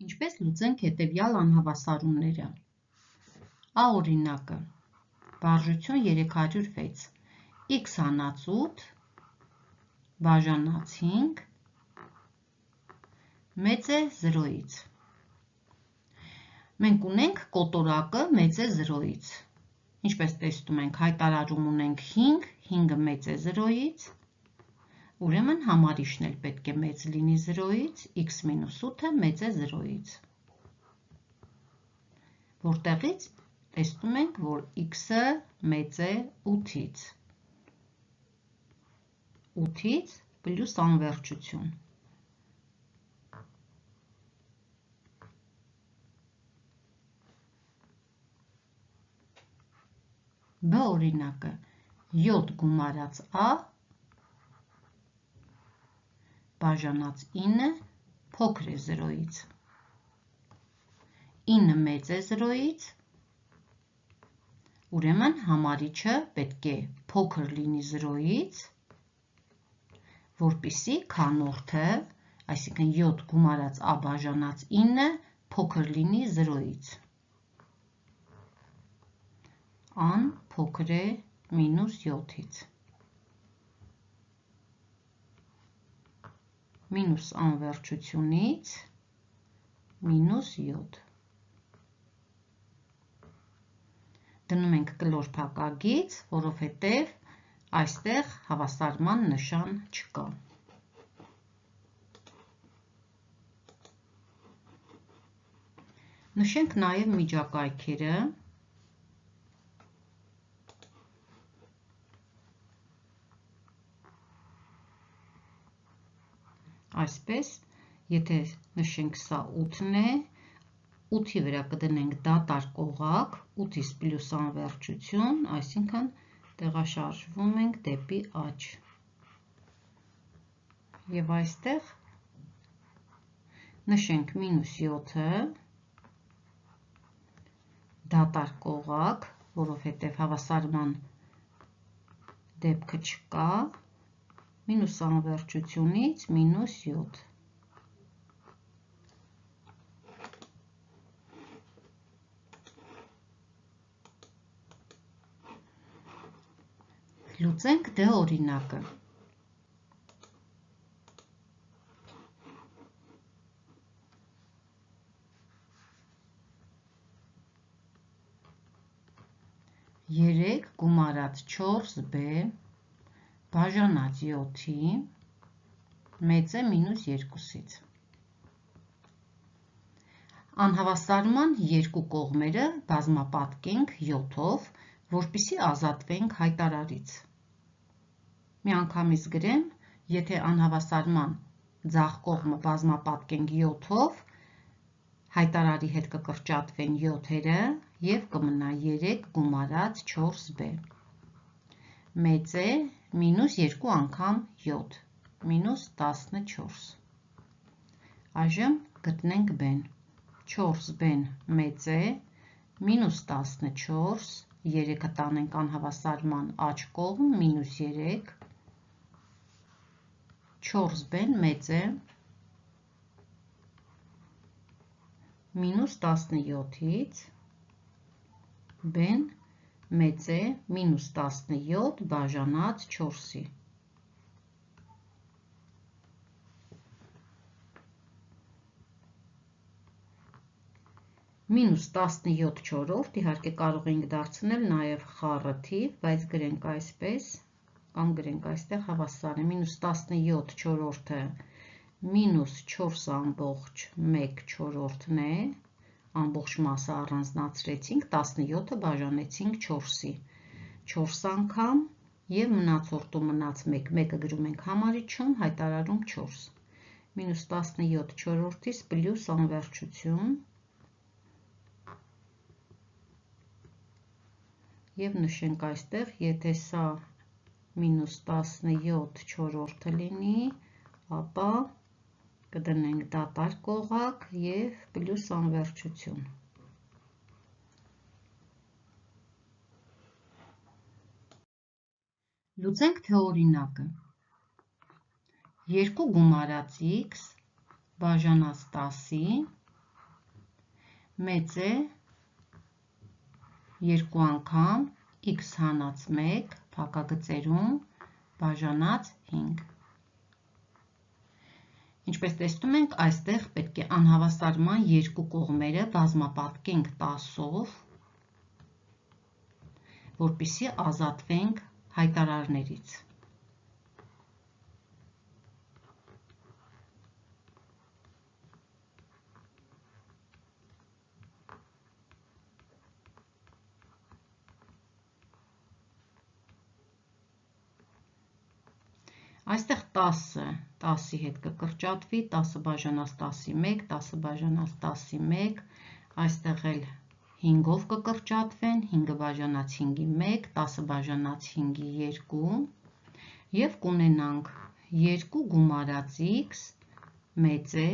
Ինչպես լուծենք հետևյալ անհավասարումները։ A օրինակը, վարժություն 306, x հանած 8, բաժանած 5, մեծ է 0-ից։ Մենք ունենք կոտորակը մեծ է 0-ից։ Ինչպես տեսնում ենք, հայտարարում ունենք 5, 5-ը մեծ է 0-ից, ուրեմն համարիշն էլ պետք է մեծ լինի 0-ից, x-8-ը մեծ է 0-ից։ Որտեղից տեսնում ենք, որ x-ը մեծ է 8-ից։ 8-ից պլյուս անվերջություն։ B օրինակը, 7 գումարած a, բաժանած 9 փոքր է 0-ից։ 9 մեծ է 0-ից, ուրեմն համարիչը պետք է փոքր լինի 0-ից, որպեսզի քանորդը, այսինքն 7 գումարած a բաժանած 9 փոքր լինի 0-ից։ An փոքր է -7-ից։ Մինուս անվերջությունից -7։ Դնում ենք կլոր փակագիծ, որովհետև այստեղ հավասարման նշան չկա։ Նշենք նաև միջակայքերը։ Այսպես, եթե նշենք սա 8-ն է, 8-ի վրա կդնենք դատարկ օղակ, 8-ից պլյուս անվերջություն, այսինքն տեղաշարժվում ենք դեպի աջ։ Եվ այստեղ նշենք -7-ը, դատարկ օղակ, որովհետև հավասարման դեպքը չկա, մինուս անվերջությունից -7։ Լուծենք D օրինակը։ Երեք գումարած 4b բաժանած 7-ի մեծ է -2-ից։ Անհավասարման երկու կողմերը բազմապատկենք 7-ով, որպեսզի ազատվենք հայտարարից։ Միանգամից գրեմ, եթե անհավասարման ձախ կողմը բազմապատկենք 7-ով, հայտարարի հետ կկրճատվեն 7-երը և կմնա 3 գումարած 4b։ Մեծ է -2 անգամ 7, -14։ Այժմ գտնենք b-ն։ 4b-ն մեծ է, -14, 3-ը տանենք անհավասարման աջ կողմ, -3, 4b-ն մեծ է, -17-ից, b-ն մեծ է, -17 բաժանած 4-ի։ -17 չորրորդ, իհարկե կարող ենք դարձնել նաև խառը թիվ, բայց գրենք այսպես, կամ գրենք այստեղ հավասար է, -17 չորրորդը -4,1 չորրորդն է, ամբողջ մասը առանձնացրեցինք, 17-ը բաժանեցինք 4-ի, 4 անգամ և մնացորդու մնաց 1, 1-ը գրում ենք համարիչում, հայտարարում 4, -17 չորրորդից պլյուս անվերջություն և նշենք այստեղ, եթե սա -17 չորրորդը լինի, ապա կդնենք դատարկ օղակ և պլյուս անվերջություն։ Լուծենք թե օրինակը։ 2 գումարած x բաժանած 10-ի մեծ է 2 անգամ x հանած 1 փակագծերում բաժանած 5։ Ինչպես տեսնում ենք, այստեղ պետք է անհավասարման երկու կողմերը բազմապատկենք 10-ով, որպեսզի ազատվենք հայտարարներից։ Այստեղ 10-ը 10-ի հետ կկրճատվի, 10 բաժանած 10-ի 1, 10 բաժանած 10-ի 1, այստեղ էլ 5-ով կկրճատվեն, 5 բաժանած 5-ի 1, 10 բաժանած 5-ի 2, և կունենանք 2 գումարած x մեծ է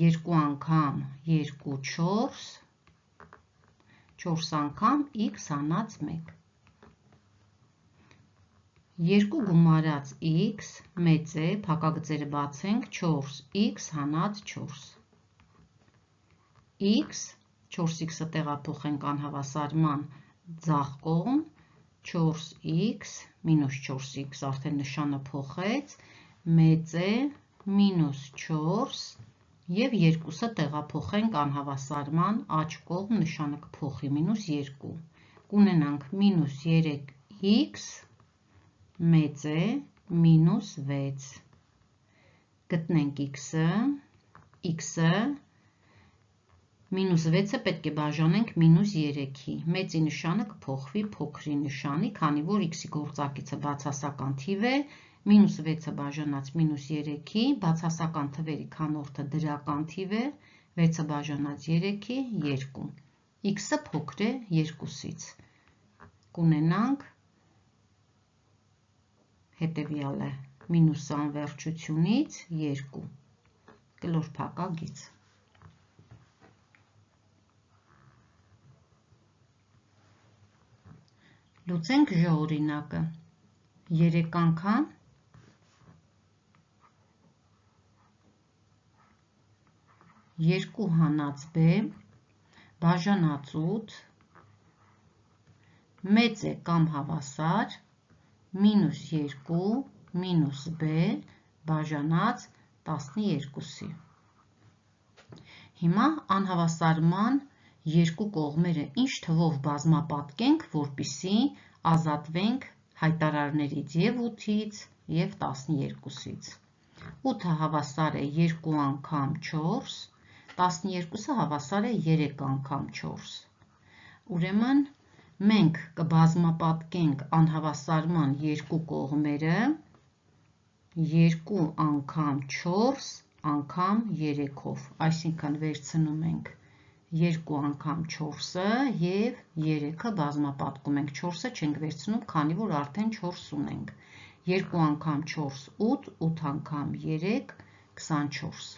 2 անգամ 2 4, 4 անգամ x հանած 1։ 2 գումարած x մեծ է, փակագծերը բացենք, 4x հանած 4։ x, 4x-ը տեղափոխենք անհավասարման ձախ կողմ, 4x մինուս 4x արդեն նշանը փոխեց, մեծ է մինուս 4 և 2-ը տեղափոխենք անհավասարման աջ կողմ, նշանը կփոխի մինուս 2։ Կունենանք մինուս 3x մեծ է մինուս 6։ Գտնենք x-ը, x-ը մինուս 6-ը պետք է բաժանենք մինուս 3-ի, մեծի նշանը կփոխվի փոքրի նշանի, քանի որ x-ի գործակիցը բացասական թիվ է, մինուս 6-ը բաժանած մինուս 3-ի, բացասական թվերի քանորդը դրական թիվ է, 6-ը բաժանած 3-ի 2, x-ը փոքր է 2-ից, կունենանք հետևյալը մինուս անվերջությունից 2, կլոր փակագիծ։ Լուծենք Ž օրինակը, 3 անգամ 2 հանած b բաժանած 8 մեծ է կամ հավասար մինուս 2 մինուս b բաժանած 12-ի։ Հիմա անհավասարման երկու կողմերը ինչ թվով բազմապատկենք, որպեսզի ազատվենք հայտարարներից և 8-ից և 12-ից։ 8-ը հավասար է 2 անգամ 4, 12-ը հավասար է 3 անգամ 4։ Ուրեմն մենք կբազմապատկենք անհավասարման երկու կողմերը 2 անգամ 4 անգամ 3-ով, այսինքն վերցնում ենք 2 անգամ 4-ը և 3-ը բազմապատկում ենք, 4-ը չենք վերցնում, քանի որ արդեն 4 ունենք, 2 անգամ 4 8, 8 անգամ 3 24։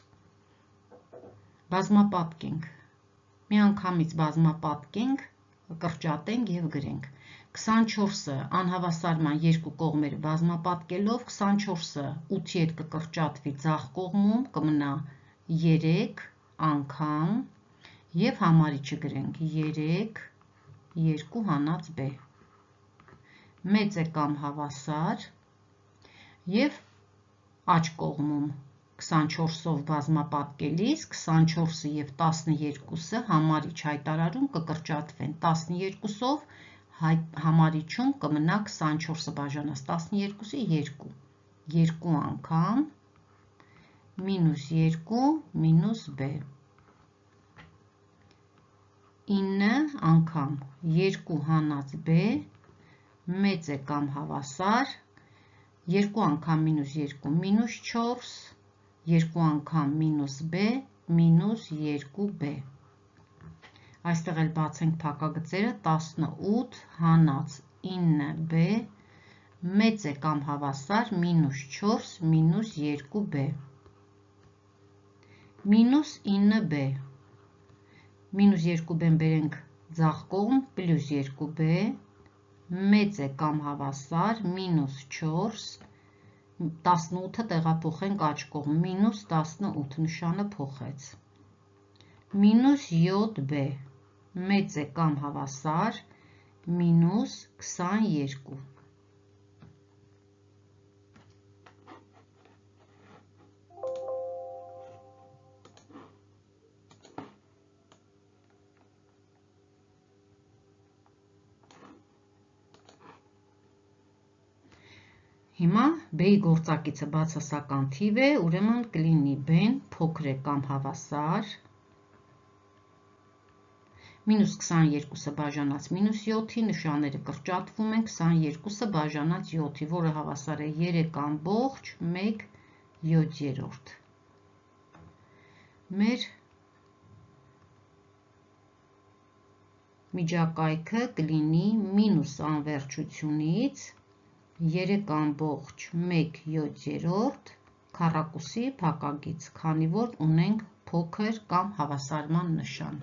Բազմապատկենք, միանգամից բազմապատկենք, կրճատենք և գրենք։ 24-ը անհավասարման երկու կողմերը բազմապատկելով, 24-ը 8-ի հետ կկրճատվի ձախ կողմում, կմնա 3 անգամ և համարիչը գրենք 3, 2 հանած b։ Մեծ է կամ հավասար և աջ կողմում 24-ով բազմապատկելիս 24-ը և 12-ը համարիչ հայտարարում կկրճատվեն, 12-ով համարիչում կմնա 24-ը բաժանած 12-ի 2, 2 անգամ մինուս 2 մինուս b, 9 անգամ 2 հանած b մեծ է կամ հավասար 2 անգամ մինուս 2 մինուս 4, 2 անգամ մինուս b մինուս 2b։ Այստեղ էլ բացենք փակագծերը, 18 հանած 9b մեծ է կամ հավասար մինուս 4 մինուս 2b, մինուս 9b, մինուս 2b-ն բերենք ձախ կողմ, պլյուս 2b, մեծ է կամ հավասար մինուս 4, 18-ը տեղափոխենք աջ կողմ, մինուս 18 նշանը փոխեց, մինուս 7b մեծ է կամ հավասար մինուս 22։ Հիմա b-ի գործակիցը բացասական թիվ է, ուրեմն կլինի b-ն փոքր է կամ հավասար մինուս 22-ը բաժանած մինուս 7-ի, նշանները կրճատվում են, 22-ը բաժանած 7-ի, որը հավասար է 3,1/7։ Մեր միջակայքը կլինի մինուս անվերջությունից 3,1/7 քառակուսի փակագիծ, քանի որ ունենք փոքր կամ հավասարման նշան։